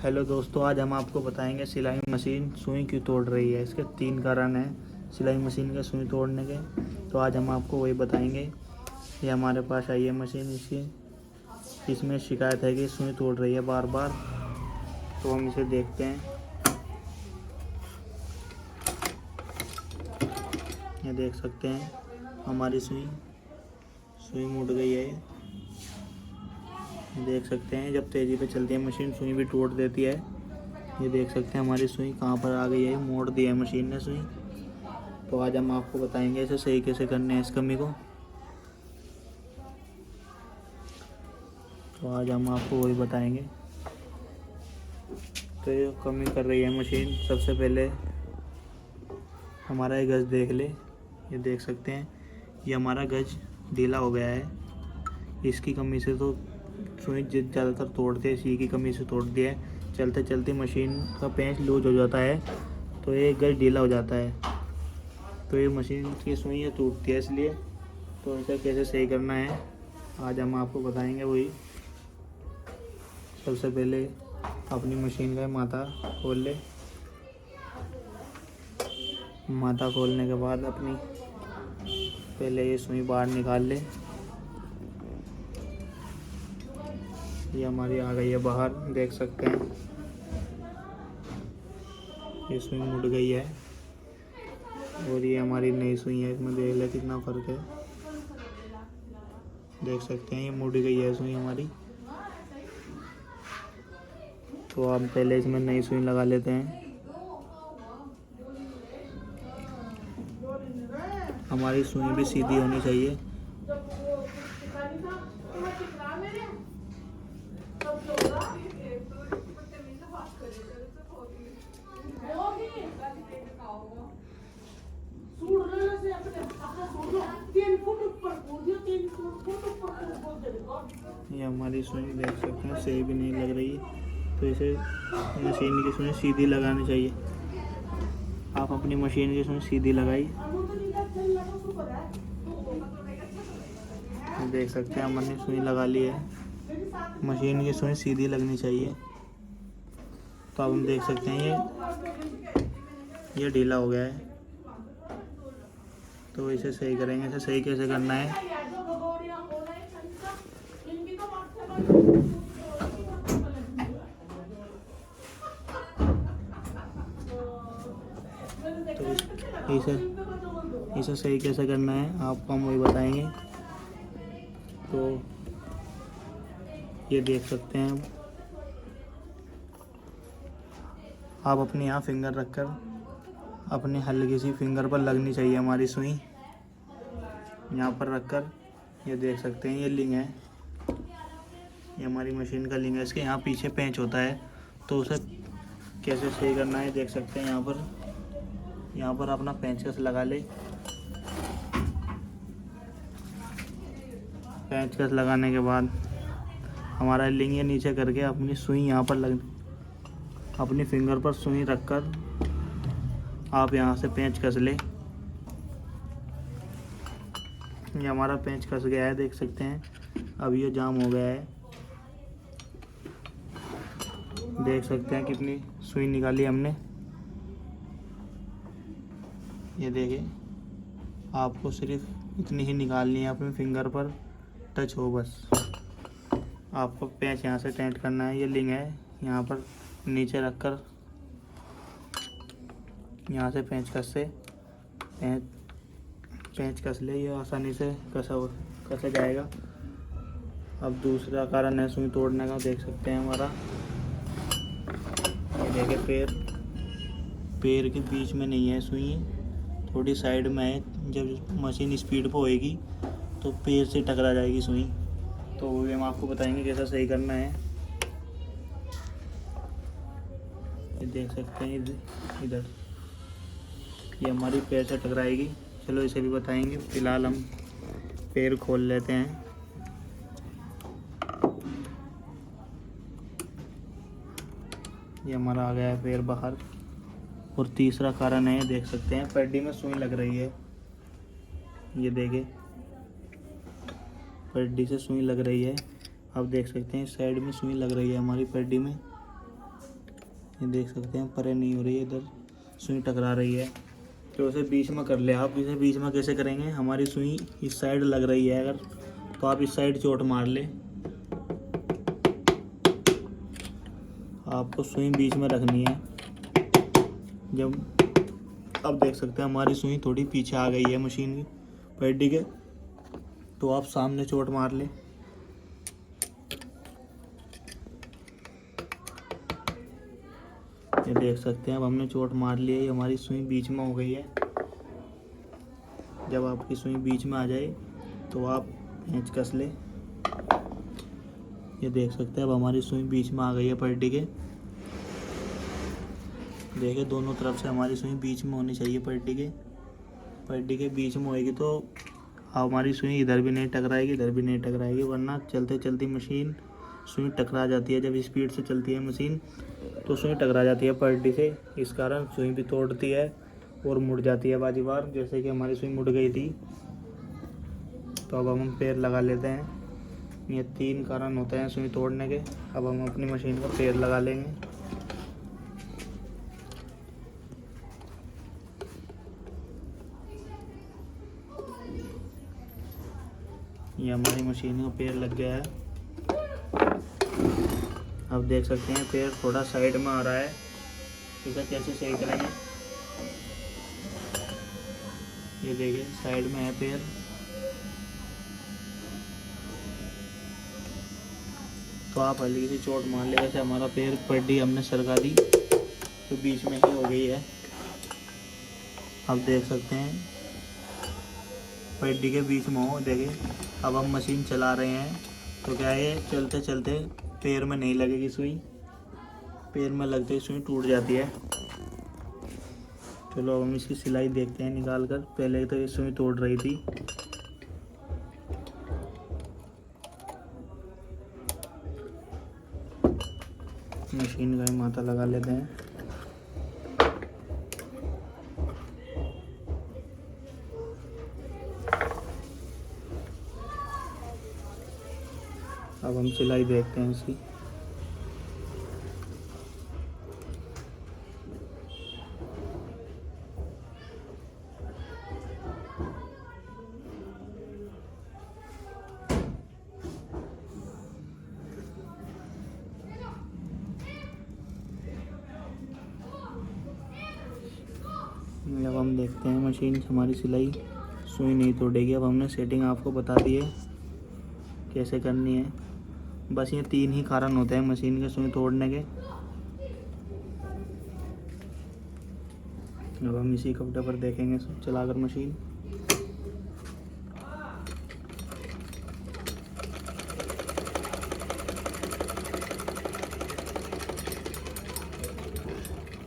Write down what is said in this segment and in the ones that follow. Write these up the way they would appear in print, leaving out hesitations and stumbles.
Hello दोस्तों, आज हम आपको बताएंगे सिलाई मशीन सुई क्यों तोड़ रही है। इसके 3 कारण हैं सिलाई मशीन के सुई तोड़ने के। तो आज हम आपको वही बताएंगे। ये हमारे पास आई है मशीन, इसमें शिकायत है कि सुई तोड़ रही है बार बार। तो हम इसे देखते हैं। ये देख सकते हैं हमारी सुई मुड़ गई है। देख सकते हैं जब तेज़ी पे चलती है मशीन सुई भी तोड़ देती है। ये देख सकते हैं हमारी सुई कहाँ पर आ गई है, मोड़ दी है मशीन ने सुई। तो आज हम आपको बताएंगे इसे सही कैसे करने हैं इस कमी को। तो आज हम आपको वही बताएंगे। तो ये कमी कर रही है मशीन। सबसे पहले हमारा ये गज देख ले। ये देख सकते हैं ये हमारा गज ढीला हो गया है। इसकी कमी से तो सुई ज़्यादातर तोड़ते हैं, इसी की कमी से तोड़ दिया है। चलते चलते मशीन का पेंच लूज हो जाता है तो ये गज ढीला हो जाता है। तो ये मशीन की सुई ये टूटती है इसलिए। तो इसे कैसे सही करना है आज हम आपको बताएंगे वही। सबसे पहले अपनी मशीन का माथा खोल ले। माथा खोलने के बाद अपनी पहले ये सुई बाहर निकाल ले। ये हमारी आ गई है बाहर, देख सकते हैं ये सुई मुड़ गई है और ये हमारी नई सुई है। इसमें देख ले कितना फर्क है। देख सकते हैं ये मुड़ गई है सुई हमारी। तो हम पहले इसमें नई सुई लगा लेते हैं। हमारी सुई भी सीधी होनी चाहिए। ये हमारी सुई देख सकते हैं सही भी नहीं लग रही। तो इसे मशीन की सुई सीधी लगानी चाहिए। आप अपनी मशीन की सुई सीधी लगाइए। देख सकते हैं हमने सुई लगा ली है। मशीन की सुई सीधी लगनी चाहिए। तो अब हम देख सकते हैं ये ढीला हो गया है। तो इसे सही करेंगे। इसे सही कैसे करना है तो इसे सही कैसे करना है आपको हम वही बताएंगे। तो ये देख सकते हैं आप अपने यहाँ फिंगर रखकर अपने हल्की सी फिंगर पर लगनी चाहिए हमारी सुई। यहाँ पर रखकर ये देख सकते हैं ये लिंग है, ये हमारी मशीन का लिंग है। इसके यहाँ पीछे पेंच होता है। तो उसे कैसे सही करना है देख सकते हैं। यहाँ पर अपना पेंचकस लगा ले। पेंचकस लगाने के बाद हमारा लिंग ये नीचे करके अपनी सुई यहाँ पर अपनी फिंगर पर सुई रखकर आप यहाँ से पेंच कस ले। ये हमारा पेंच कस गया है, देख सकते हैं। अब ये जाम हो गया है। देख सकते हैं कितनी सुई निकाली हमने। ये देखिए आपको सिर्फ इतनी ही निकालनी है, अपनी फिंगर पर टच हो बस। आपको पेंच यहाँ से टाइट करना है। ये लिंग है, यहाँ पर नीचे रखकर यहाँ से पेंच कस ले। ये आसानी से कसा जाएगा। अब दूसरा कारण है सुई तोड़ने का, देख सकते हैं हमारा। ये देखिए पैर के बीच में नहीं है सुई, थोड़ी साइड में है। जब मशीन स्पीड पे होएगी तो पैर से टकरा जाएगी सुई। तो वो भी हम आपको बताएंगे कैसा सही करना है। ये देख सकते हैं इधर ये हमारी पैर से टकराएगी। चलो इसे भी बताएंगे। फिलहाल हम पैर खोल लेते हैं। ये हमारा आ गया है पैर बाहर। और तीसरा कारण है, देख सकते हैं पड्डी में सुई लग रही है। ये देखिए पड्डी से सुई लग रही है। अब देख सकते हैं साइड में सुई लग रही है हमारी पड्डी में। ये देख सकते हैं परे नहीं हो रही है, इधर सुई टकरा रही है। तो उसे बीच में कर ले आप। इसे बीच में कैसे करेंगे, हमारी सुई इस साइड लग रही है अगर, तो आप इस साइड चोट मार ले। आपको सुई बीच में रखनी है। जब अब देख सकते हैं हमारी सुई थोड़ी पीछे आ गई है मशीन की पट्टी के, तो आप सामने चोट मार ले। ये देख सकते हैं अब हमने चोट मार ली है, हमारी सुई बीच में हो गई है। जब आपकी सुई बीच में आ जाए तो आप पेंच कस ले। ये देख सकते हैं अब हमारी सुई बीच में आ गई है पट्टी के। देखिए दोनों तरफ से हमारी सुई बीच में होनी चाहिए पट्टी के बीच में होएगी तो हमारी सुई इधर भी नहीं टकराएगी, इधर भी नहीं टकराएगी, वरना चलते चलती मशीन सुई टकरा जाती है। जब स्पीड से चलती है मशीन तो सुई टकरा जाती है पट्टी से, इस कारण सुई भी तोड़ती है और मुड़ जाती है बाजी बार, जैसे कि हमारी सुई मुड़ गई थी। तो अब हम पैर लगा लेते हैं। ये 3 कारण होते हैं सुई तोड़ने के। अब हम अपनी मशीन का पैर लगा लेंगे। ये हमारी मशीन का पैर लग गया है। अब देख सकते हैं पैर थोड़ा साइड में आ रहा है, इसे कैसे सही करेंगे। ये देखिए साइड में है पैर। तो आप हल्की सी चोट मार ले। वैसे हमारा पैर पट्टी हमने सरका दी तो बीच में ही हो गई है। अब देख सकते हैं पट्टी के बीच में हो। देखिए अब हम मशीन चला रहे हैं तो क्या है, चलते चलते पैर में नहीं लगेगी सुई, पैर में लगते ही सुई टूट जाती है। चलो अब हम इसकी सिलाई देखते हैं निकाल कर। पहले तो ये सुई तोड़ रही थी। मशीन का ही माथा लगा लेते हैं। अब हम सिलाई देखते हैं इसकी। अब हम देखते हैं मशीन हमारी सिलाई सुई नहीं तोड़ेगी। अब हमने सेटिंग आपको बता दी है कैसे करनी है। बस ये 3 ही कारण होते हैं मशीन के सुई तोड़ने के। अब हम इसी कपड़े पर देखेंगे चलाकर मशीन।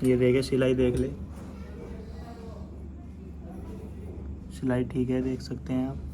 ये देखे सिलाई देख ले, सिलाई ठीक है, देख सकते हैं आप।